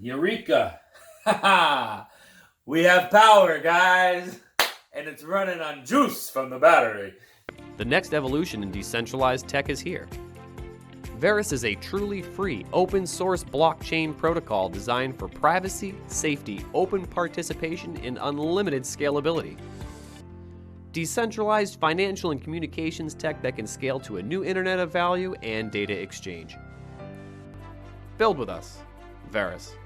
Eureka! We have power, guys! And it's running on juice from the battery. The next evolution in decentralized tech is here. Verus is a truly free, open-source blockchain protocol designed for privacy, safety, open participation, and unlimited scalability. Decentralized financial and communications tech that can scale to a new internet of value and data exchange. Build with us. Verus.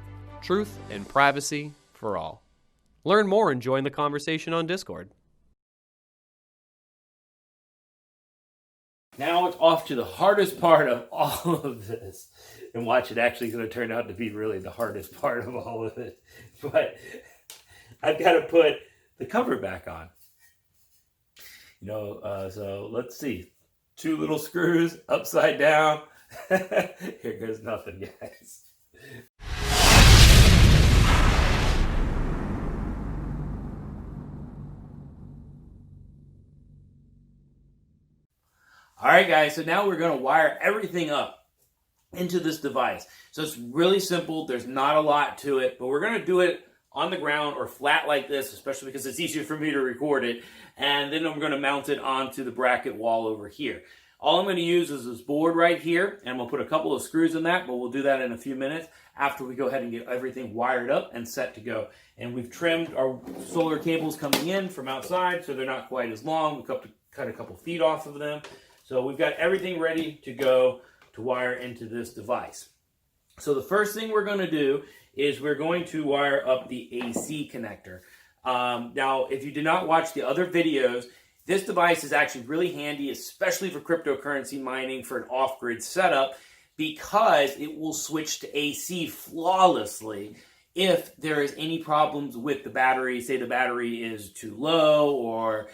Truth and privacy for all. Learn more and join the conversation on Discord. Now it's off to the hardest part of all of this. And watch, it actually is going to turn out to be really the hardest part of all of it. But I've got to put the cover back on. So let's see. 2 little screws upside down. Here goes nothing, guys. All right, guys, so now we're going to wire everything up into this device. So it's really simple. There's not a lot to it, but we're going to do it on the ground or flat like this, especially because it's easier for me to record it. And then I'm going to mount it onto the bracket wall over here. All I'm going to use is this board right here, and we'll put a couple of screws in that, but we'll do that in a few minutes after we go ahead and get everything wired up and set to go. And we've trimmed our solar cables coming in from outside, so they're not quite as long. We've cut a couple feet off of them. So we've got everything ready to go to wire into this device. So the first thing we're going to do is we're going to wire up the AC connector. Now, if you did not watch the other videos, this device is actually really handy, especially for cryptocurrency mining for an off-grid setup, because it will switch to AC flawlessly if there is any problems with the battery. Say the battery is too low, or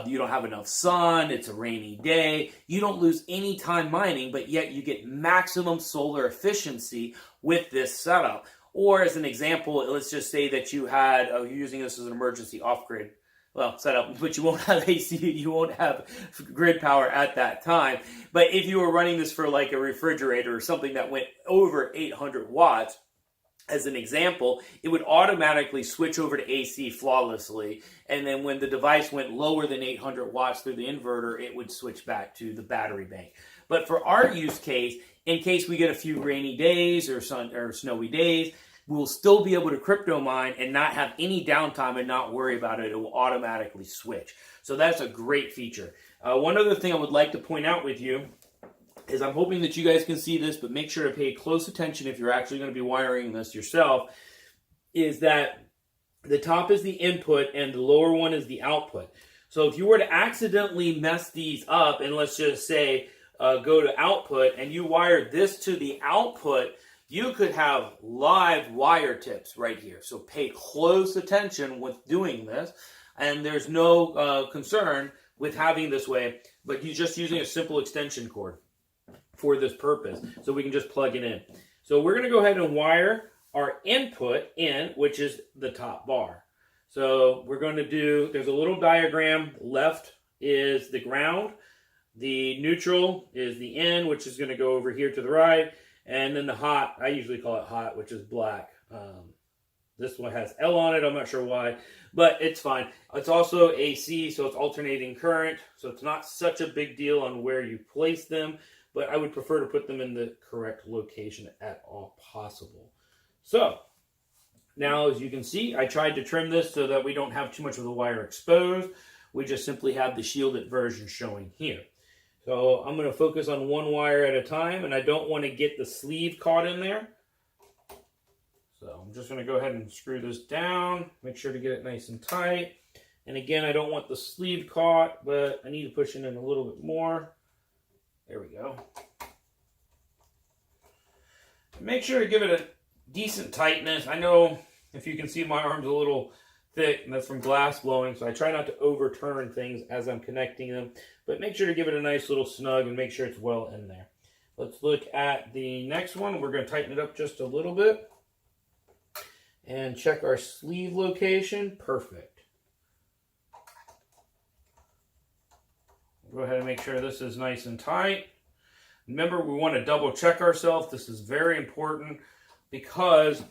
you don't have enough sun, it's a rainy day. You don't lose any time mining, but yet you get maximum solar efficiency with this setup. Or as an example, let's just say that you had, you're using this as an emergency off-grid setup, but you won't have AC, you won't have grid power at that time. But if you were running this for like a refrigerator or something that went over 800 watts, as an example, it would automatically switch over to AC flawlessly. And then when the device went lower than 800 watts through the inverter, it would switch back to the battery bank. But for our use case, in case we get a few rainy days or snowy days, we'll still be able to crypto mine and not have any downtime and not worry about it. It will automatically switch. So that's a great feature. One other thing I would like to point out with you is I'm hoping that you guys can see this, but make sure to pay close attention if you're actually going to be wiring this yourself, is that the top is the input and the lower one is the output. So if you were to accidentally mess these up, and let's just say go to output and you wire this to the output, you could have live wire tips right here. So pay close attention with doing this, and there's no concern with having this way, but you're just using a simple extension cord for this purpose. So we can just plug it in. So we're going to go ahead and wire our input in, which is the top bar. So we're going to do, there's a little diagram. Left is the ground. The neutral is the in, which is going to go over here to the right. And then the hot, I usually call it hot, which is black. This one has L on it. I'm not sure why, but it's fine. It's also AC, so it's alternating current. So it's not such a big deal on where you place them, but I would prefer to put them in the correct location at all possible. So now, as you can see, I tried to trim this so that we don't have too much of the wire exposed. We just simply have the shielded version showing here. So I'm going to focus on one wire at a time, and I don't want to get the sleeve caught in there. So I'm just going to go ahead and screw this down, make sure to get it nice and tight. And again, I don't want the sleeve caught, but I need to push it in a little bit more. There we go. Make sure to give it a decent tightness. I know if you can see my arm's a little thick, and that's from glass blowing, so I try not to overturn things as I'm connecting them. But make sure to give it a nice little snug and make sure it's well in there. Let's look at the next one. We're going to tighten it up just a little bit. And check our sleeve location. Perfect. Go ahead and make sure this is nice and tight. Remember, we want to double check ourselves. This is very important because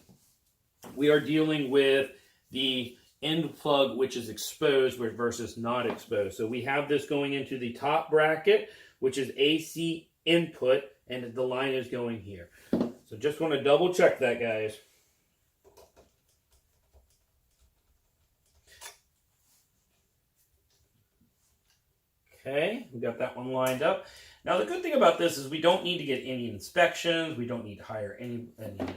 we are dealing with the end plug, which is exposed versus not exposed. So we have this going into the top bracket, which is AC input, and the line is going here. So just want to double check that, guys. Okay, we got that one lined up. Now the good thing about this is we don't need to get any inspections. We don't need to hire any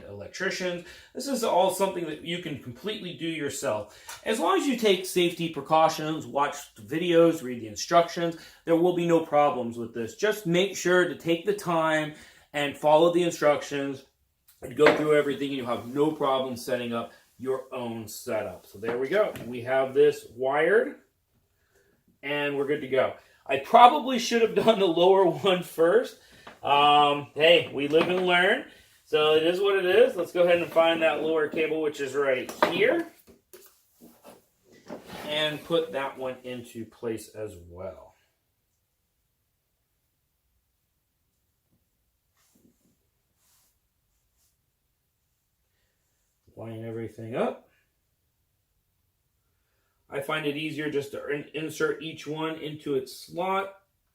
electricians. This is all something that you can completely do yourself. As long as you take safety precautions, watch the videos, read the instructions, there will be no problems with this. Just make sure to take the time and follow the instructions and go through everything, and you'll have no problem setting up your own setup. So there we go. We have this wired, and we're good to go. I probably should have done the lower one first. Hey, we live and learn. So it is what it is. Let's go ahead and find that lower cable, which is right here. And put that one into place as well. Line everything up. I find it easier just to insert each one into its slot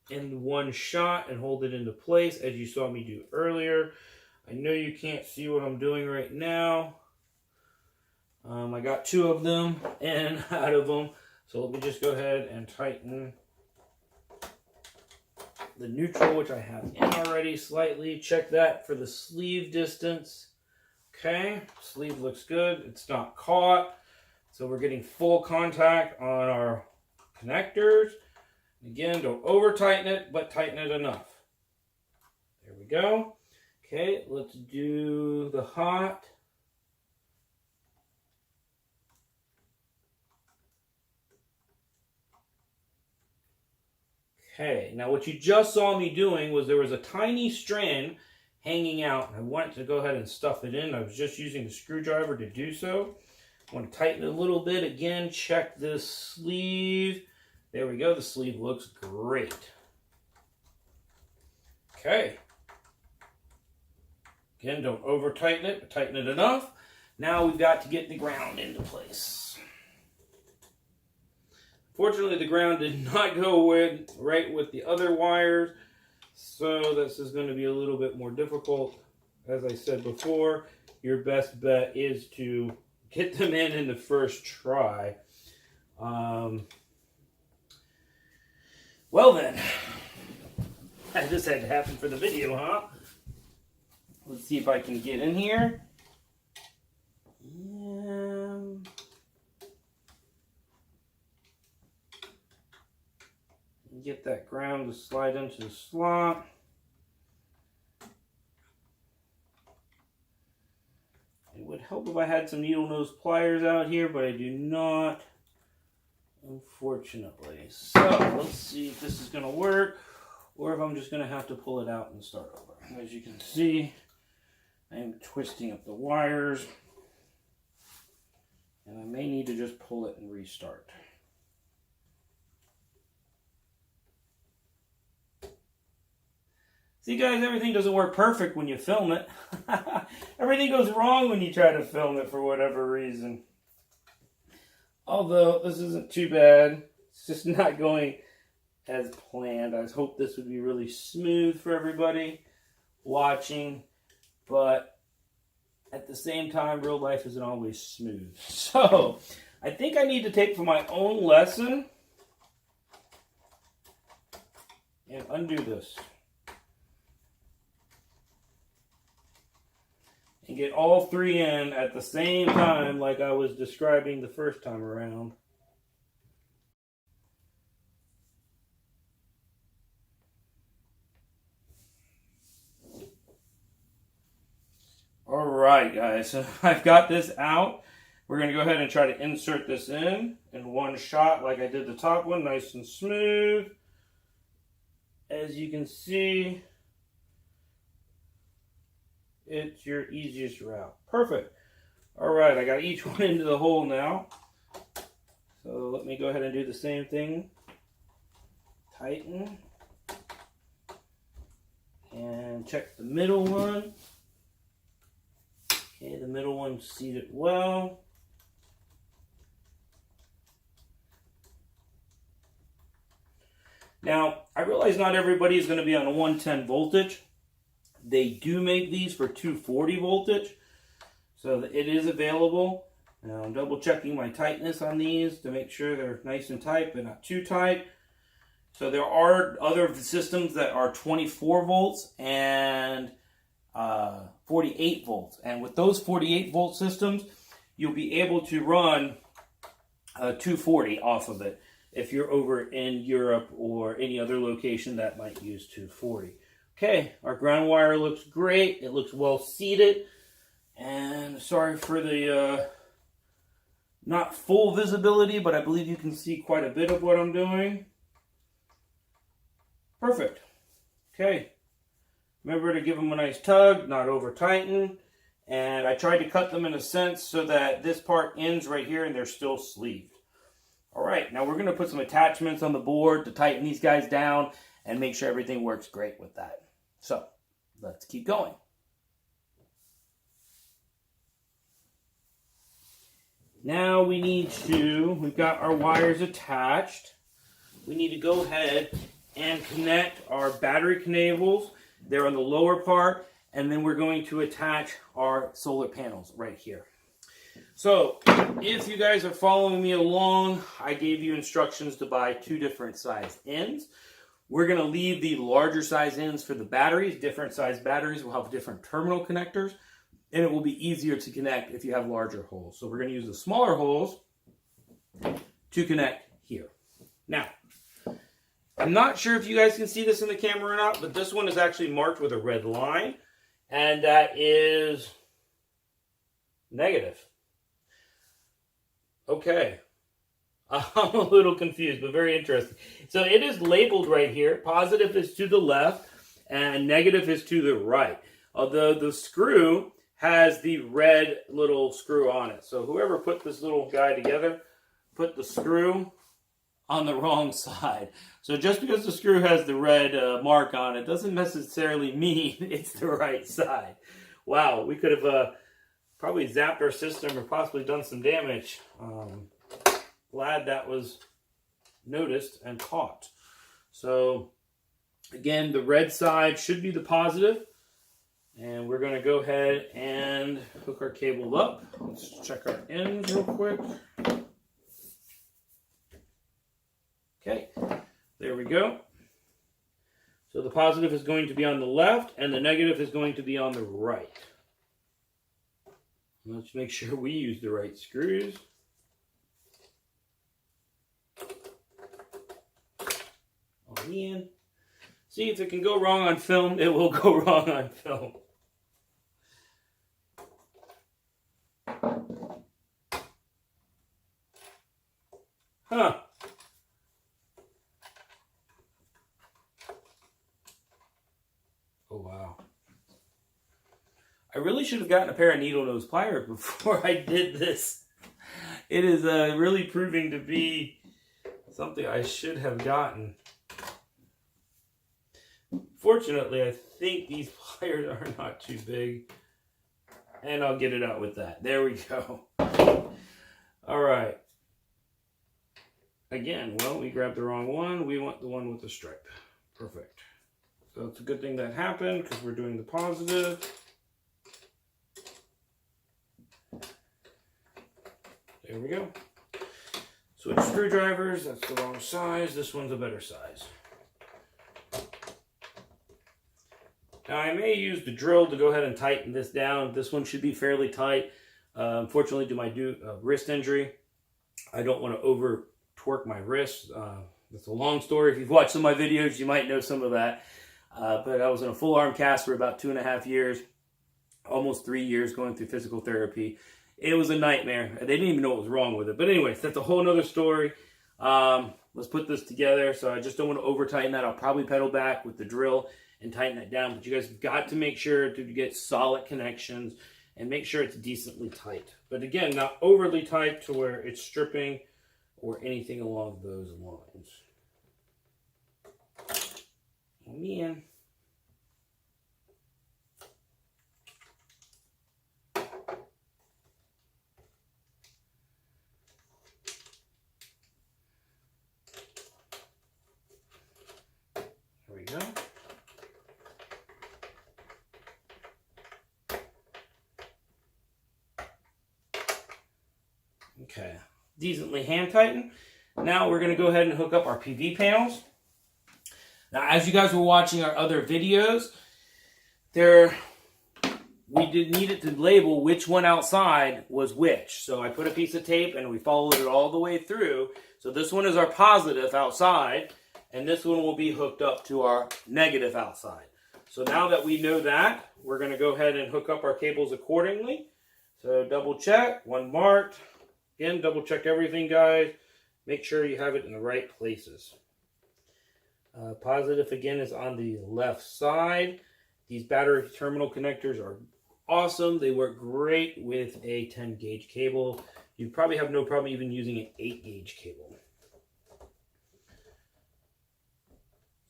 in one shot and hold it into place, as you saw me do earlier. I know you can't see what I'm doing right now. I got 2 of them and out of them. So let me just go ahead and tighten the neutral, which I have in already slightly. Check that for the sleeve distance. Okay, sleeve looks good. It's not caught. So we're getting full contact on our connectors. Again, don't over tighten it, but tighten it enough. There we go. Okay, let's do the hot. Okay, now what you just saw me doing was there was a tiny strand hanging out. I wanted to go ahead and stuff it in. I was just using the screwdriver to do so. I want to tighten it a little bit. Again, check this sleeve. There we go. The sleeve looks great. Okay. Again, don't over tighten it, but tighten it enough. Now we've got to get the ground into place. Fortunately, the ground did not go right with the other wires, so this is going to be a little bit more difficult. As I said before, your best bet is to get them in the first try. Well then, this had to happen for the video, huh? Let's see if I can get in here. Get that ground to slide into the slot. It would help if I had some needle nose pliers out here, but I do not, unfortunately. So let's see if this is going to work, or if I'm just going to have to pull it out and start over. As you can see, I am twisting up the wires, and I may need to just pull it and restart. See, guys, everything doesn't work perfect when you film it. Everything goes wrong when you try to film it for whatever reason. Although, this isn't too bad. It's just not going as planned. I hope this would be really smooth for everybody watching. But at the same time, real life isn't always smooth. So, I think I need to take for my own lesson and undo this. And get all 3 in at the same time like I was describing the first time around. Alright guys, so I've got this out. We're going to go ahead and try to insert this in one shot like I did the top one, nice and smooth. As you can see, it's your easiest route. Perfect. All right, I got each one into the hole now. So let me go ahead and do the same thing. Tighten. And check the middle one. Okay, the middle one's seated well. Now, I realize not everybody is going to be on a 110 voltage. They do make these for 240 voltage, so it is available. Now, I'm double checking my tightness on these to make sure they're nice and tight, but not too tight. So there are other systems that are 24 volts and 48 volts. And with those 48 volt systems, you'll be able to run 240 off of it if you're over in Europe or any other location that might use 240. Okay, our ground wire looks great. It looks well seated. And sorry for the not full visibility, but I believe you can see quite a bit of what I'm doing. Perfect. Okay. Remember to give them a nice tug, not over tighten. And I tried to cut them in a sense so that this part ends right here and they're still sleeved. All right, now we're going to put some attachments on the board to tighten these guys down and make sure everything works great with that. So, let's keep going. Now we've got our wires attached. We need to go ahead and connect our battery cables. They're on the lower part, and then we're going to attach our solar panels right here. So, if you guys are following me along, I gave you instructions to buy 2 different size ends. We're going to leave the larger size ends for the batteries. Different size batteries will have different terminal connectors, and it will be easier to connect if you have larger holes. So we're going to use the smaller holes to connect here. Now, I'm not sure if you guys can see this in the camera or not, but this one is actually marked with a red line, and that is negative. Okay. I'm a little confused, but very interesting. So it is labeled right here. Positive is to the left, and negative is to the right. Although the screw has the red little screw on it. So whoever put this little guy together put the screw on the wrong side. So just because the screw has the red mark on it doesn't necessarily mean it's the right side. Wow, we could have probably zapped our system or possibly done some damage. Glad that was noticed and caught. So again, the red side should be the positive. And we're going to go ahead and hook our cable up. Let's check our ends real quick. Okay, there we go. So the positive is going to be on the left and the negative is going to be on the right. Let's make sure we use the right screws. Oh man. See, if it can go wrong on film, it will go wrong on film. Huh. Oh, wow. I really should have gotten a pair of needle nose pliers before I did this. It is really proving to be something I should have gotten. Fortunately, I think these pliers are not too big. And I'll get it out with that. There we go. All right. Again, well, we grabbed the wrong one. We want the one with the stripe. Perfect. So it's a good thing that happened because we're doing the positive. There we go. Switch screwdrivers. That's the wrong size. This one's a better size. Now I may use the drill to go ahead and tighten this down. This one should be fairly tight. Unfortunately, due to my wrist injury, I don't want to over torque my wrist. It's a long story. If you've watched some of my videos, you might know some of that. But I was in a full arm cast for about 2.5 years, almost 3 years going through physical therapy. It was a nightmare. They didn't even know what was wrong with it. But anyways, that's a whole nother story. Let's put this together. So I just don't want to over tighten that. I'll probably pedal back with the drill and tighten that down. But you guys have got to make sure to get solid connections and make sure it's decently tight. But again, not overly tight to where it's stripping or anything along those lines. Oh man. Okay, decently hand tightened. Now we're going to go ahead and hook up our PV panels. Now, as you guys were watching our other videos, we needed to label which one outside was which. So I put a piece of tape and we followed it all the way through. So this one is our positive outside, and this one will be hooked up to our negative outside. So now that we know that, we're going to go ahead and hook up our cables accordingly. So double check, one marked. Again, double check everything, guys. Make sure you have it in the right places. Positive, again, is on the left side. These battery terminal connectors are awesome. They work great with a 10 gauge cable. You probably have no problem even using an 8 gauge cable.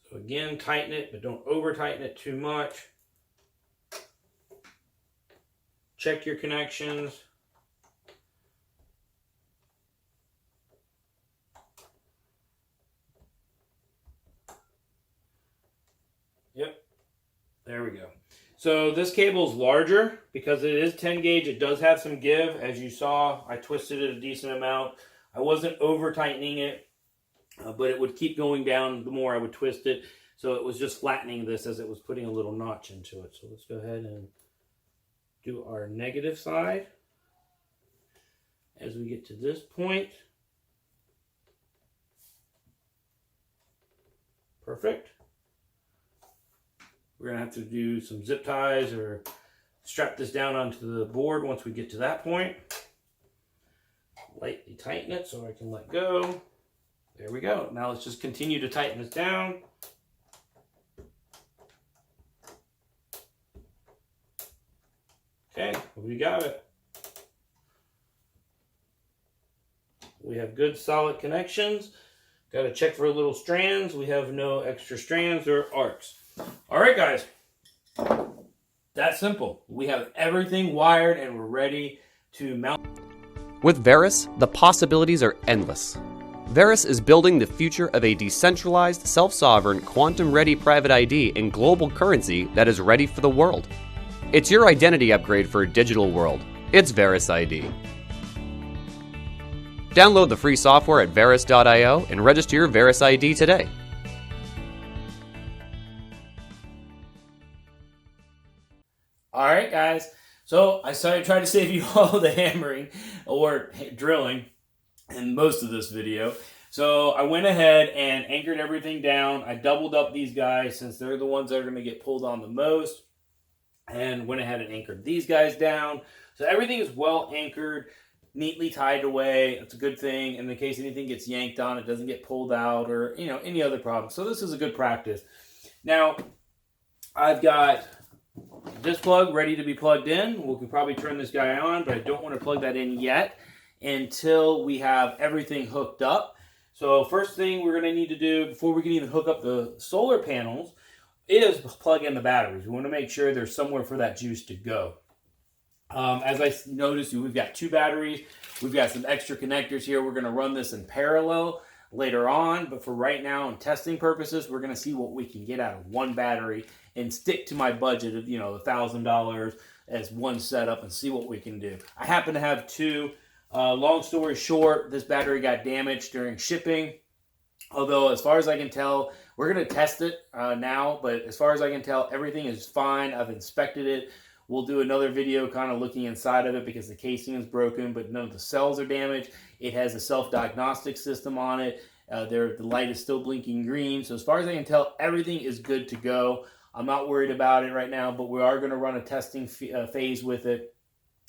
So again, tighten it, but don't over tighten it too much. Check your connections. Yep, there we go. So this cable is larger because it is 10 gauge. It does have some give. As you saw, I twisted it a decent amount. I wasn't over tightening it, but it would keep going down the more I would twist it. So it was just flattening this as it was putting a little notch into it. So let's go ahead and do our negative side. As we get to this point. Perfect. We're going to have to do some zip ties or strap this down onto the board once we get to that point. Lightly tighten it so I can let go. There we go. Now let's just continue to tighten this down. Okay, we got it. We have good solid connections. Got to check for little strands. We have no extra strands or arcs. All right, guys. That's simple. We have everything wired and we're ready to mount. With Verus, the possibilities are endless. Verus is building the future of a decentralized, self-sovereign, quantum-ready private ID and global currency that is ready for the world. It's your identity upgrade for a digital world. It's Verus ID. Download the free software at verus.io and register your Verus ID today. All right, guys. So I tried to save you all the hammering or drilling in most of this video. So I went ahead and anchored everything down. I doubled up these guys since they're the ones that are going to get pulled on the most. And went ahead and anchored these guys down. So everything is well anchored, neatly tied away. It's a good thing. And in case anything gets yanked on, it doesn't get pulled out or, any other problem. So this is a good practice. Now, I've got this plug ready to be plugged in. We can probably turn this guy on, but I don't want to plug that in yet until we have everything hooked up. So first thing we're going to need to do before we can even hook up the solar panels is plug in the batteries. We want to make sure there's somewhere for that juice to go. As I noticed, we've got 2 batteries. We've got some extra connectors here. We're going to run this in parallel later on, but for right now, in testing purposes, we're going to see what we can get out of one battery and stick to my budget of, $1,000 as one setup and see what we can do. I happen to have 2. Long story short, this battery got damaged during shipping. Although, as far as I can tell, we're going to test it now, but as far as I can tell, everything is fine. I've inspected it. We'll do another video kind of looking inside of it because the casing is broken, but none of the cells are damaged. It has a self-diagnostic system on it. The light is still blinking green. So as far as I can tell, everything is good to go. I'm not worried about it right now, but we are going to run a testing phase with it,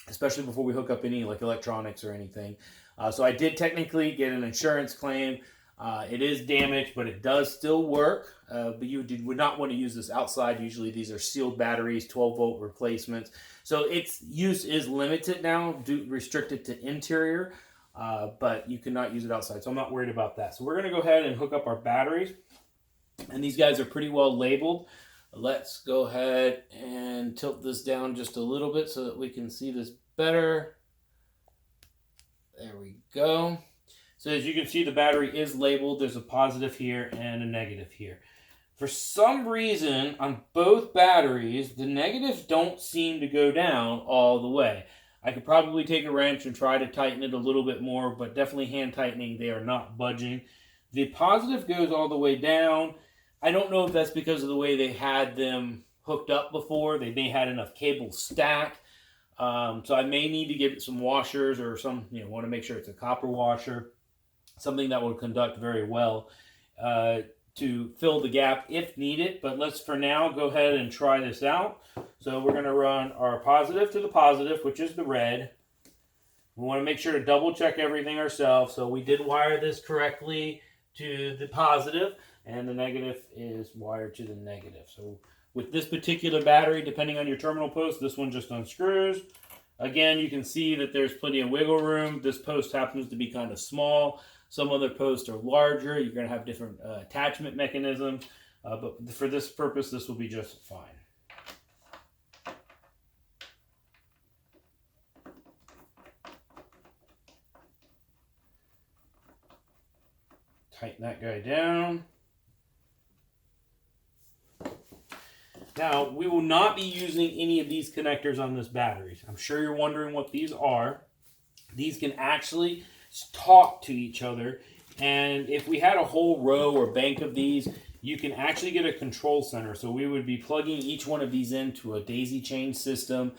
especially before we hook up any electronics or anything. So I did technically get an insurance claim. It is damaged, but it does still work. But you would not want to use this outside. Usually these are sealed batteries, 12-volt replacements. So its use is limited now, restricted to interior, but you cannot use it outside. So I'm not worried about that. So we're going to go ahead and hook up our batteries. And these guys are pretty well labeled. Let's go ahead and tilt this down just a little bit so that we can see this better. There we go. So as you can see, the battery is labeled. There's a positive here and a negative here. For some reason, on both batteries, the negatives don't seem to go down all the way. I could probably take a wrench and try to tighten it a little bit more, but definitely hand tightening, they are not budging. The positive goes all the way down. I don't know if that's because of the way they had them hooked up before. They may have had enough cables stacked. So I may need to get some washers or some, want to make sure it's a copper washer, something that will conduct very well to fill the gap if needed. But let's for now go ahead and try this out. So we're going to run our positive to the positive, which is the red. We want to make sure to double check everything ourselves. So we did wire this correctly to the positive, and the negative is wired to the negative. So with this particular battery, depending on your terminal post, this one just unscrews. Again, you can see that there's plenty of wiggle room. This post happens to be kind of small. Some other posts are larger. You're going to have different attachment mechanisms. But for this purpose, this will be just fine. Tighten that guy down. Now, we will not be using any of these connectors on this battery. I'm sure you're wondering what these are. These can actually talk to each other. And if we had a whole row or bank of these, you can actually get a control center. So we would be plugging each one of these into a daisy chain system.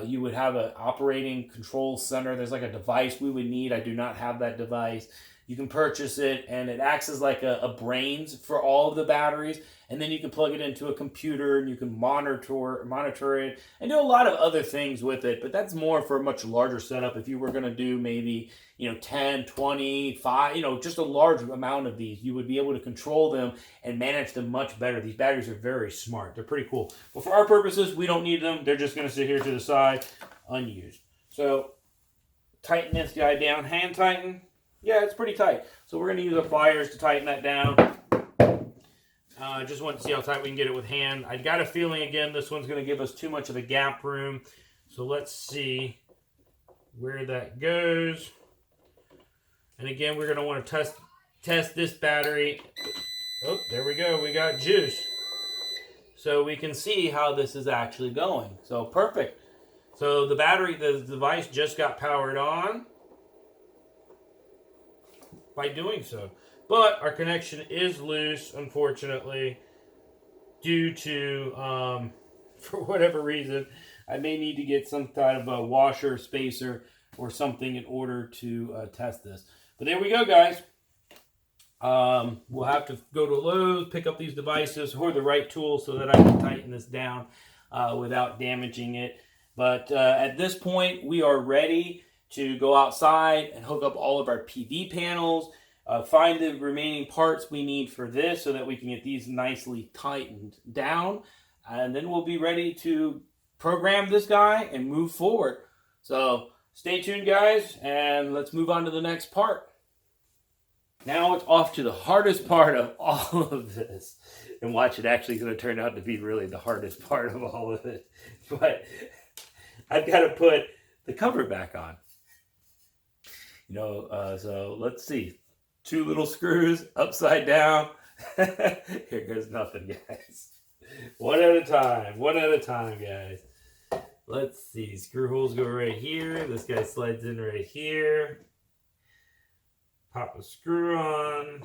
You would have an operating control center. There's like a device we would need. I do not have that device. You can purchase it, and it acts as like a brains for all of the batteries. And then you can plug it into a computer, and you can monitor it, and do a lot of other things with it. But that's more for a much larger setup. If you were going to do maybe 10, 20, 5, just a large amount of these, you would be able to control them and manage them much better. These batteries are very smart. They're pretty cool. But for our purposes, we don't need them. They're just going to sit here to the side, unused. So tighten this guy down. Hand tighten. Yeah, it's pretty tight. So we're going to use our pliers to tighten that down. I just want to see how tight we can get it with hand. I got a feeling, again, this one's going to give us too much of a gap room. So let's see where that goes. And again, we're going to want to test this battery. Oh, there we go. We got juice. So we can see how this is actually going. So perfect. So the device just got powered on by doing so. But our connection is loose, unfortunately, due to, for whatever reason, I may need to get some kind of a washer, spacer, or something in order to test this. But there we go, guys. We'll have to go to Lowe's, pick up these devices, or the right tools so that I can tighten this down without damaging it. But at this point, we are ready to go outside and hook up all of our PV panels, find the remaining parts we need for this so that we can get these nicely tightened down, and then we'll be ready to program this guy and move forward. So stay tuned, guys, and let's move on to the next part. Now it's off to the hardest part of all of this. And watch, it actually is going to turn out to be really the hardest part of all of it. But I've got to put the cover back on. So let's see. 2 little screws upside down. Here goes nothing, guys. One at a time, guys. Let's see. Screw holes go right here. This guy slides in right here. Pop a screw on.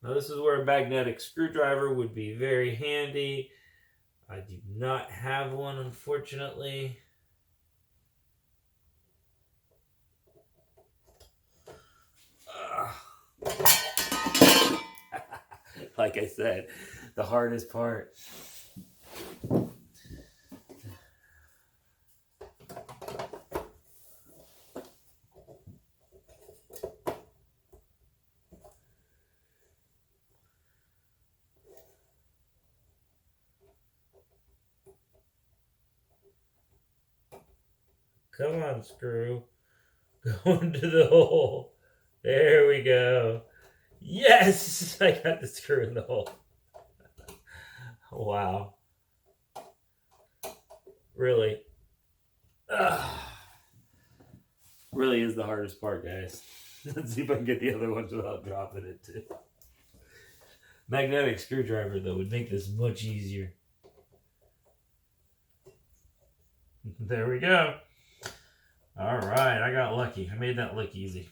Now this is where a magnetic screwdriver would be very handy. I do not have one, unfortunately. Like I said, the hardest part. Come on, screw. Go into the hole. There we go. Yes! I got the screw in the hole. Wow. Really? Really is the hardest part, guys. Let's see if I can get the other ones without dropping it, too. Magnetic screwdriver, though, would make this much easier. There we go. All right, I got lucky. I made that look easy.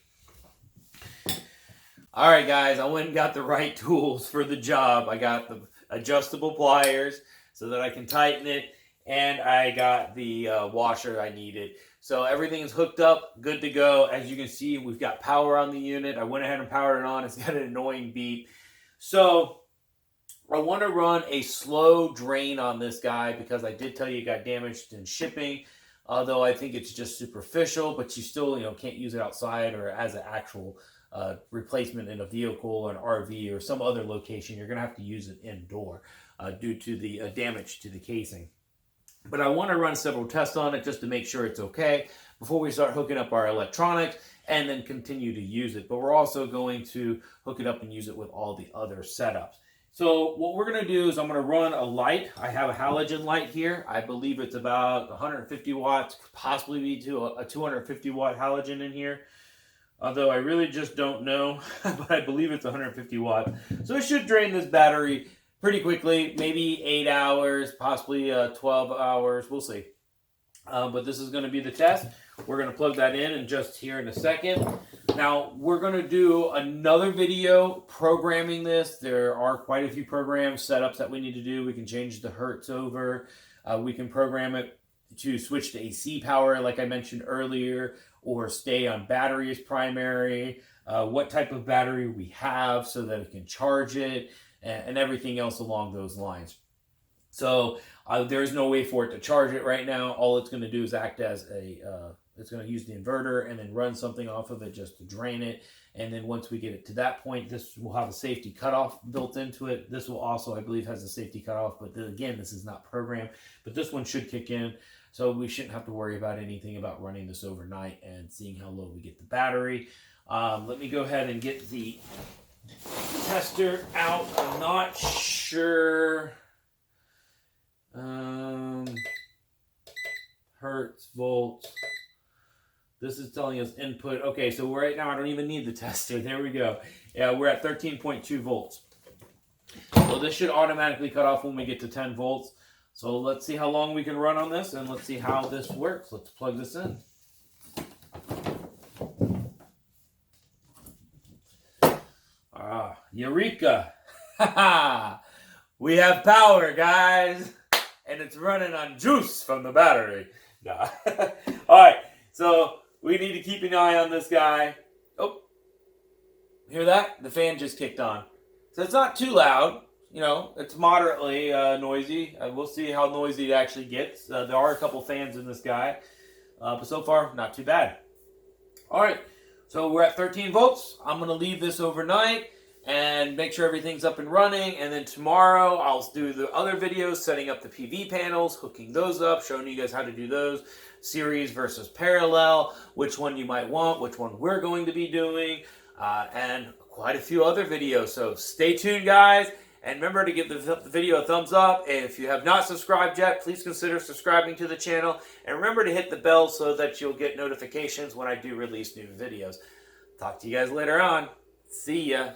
All right, guys, I went and got the right tools for the job. I got the adjustable pliers so that I can tighten it, and I got the washer I needed. So everything is hooked up, good to go. As you can see, we've got power on the unit. I went ahead and powered it on. It's got an annoying beep. So I want to run a slow drain on this guy because I did tell you it got damaged in shipping. Although I think it's just superficial, but you still, can't use it outside or as an actual replacement in a vehicle, an RV, or some other location. You're going to have to use it indoor due to the damage to the casing. But I want to run several tests on it just to make sure it's okay before we start hooking up our electronics and then continue to use it. But we're also going to hook it up and use it with all the other setups. So what we're going to do is I'm going to run a light. I have a halogen light here. I believe it's about 150 watts, could possibly be to a 250 watt halogen in here. Although I really just don't know, but I believe it's 150 watts. So it should drain this battery pretty quickly, maybe 8 hours, possibly 12 hours. We'll see. But this is going to be the test. We're going to plug that in just here in a second. Now, we're going to do another video programming this. There are quite a few programs, setups that we need to do. We can change the hertz over. We can program it to switch to AC power, like I mentioned earlier, or stay on battery as primary, what type of battery we have so that it can charge it, and everything else along those lines. So there's no way for it to charge it right now. All it's going to do is act as it's going to use the inverter and then run something off of it just to drain it. And then once we get it to that point, this will have a safety cutoff built into it. This will also, I believe, has a safety cutoff, but again, this is not programmed. But this one should kick in, so we shouldn't have to worry about anything about running this overnight and seeing how low we get the battery. Let me go ahead and get the tester out. I'm not sure. Hertz, volts. This is telling us input. Okay, so right now I don't even need the tester. There we go. Yeah, we're at 13.2 volts. So this should automatically cut off when we get to 10 volts. So let's see how long we can run on this, and let's see how this works. Let's plug this in. Eureka! We have power, guys, and it's running on juice from the battery. Nah. All right, so we need to keep an eye on this guy. Oh, hear that? The fan just kicked on. So it's not too loud. It's moderately noisy. We'll see how noisy it actually gets. There are a couple fans in this guy, but so far, not too bad. All right, so we're at 13 volts. I'm going to leave this overnight and make sure everything's up and running. And then tomorrow, I'll do the other videos, setting up the PV panels, hooking those up, showing you guys how to do those, series versus parallel, which one you might want, which one we're going to be doing, and quite a few other videos. So stay tuned, guys. And remember to give the video a thumbs up. If you have not subscribed yet, please consider subscribing to the channel. And remember to hit the bell so that you'll get notifications when I do release new videos. Talk to you guys later on. See ya.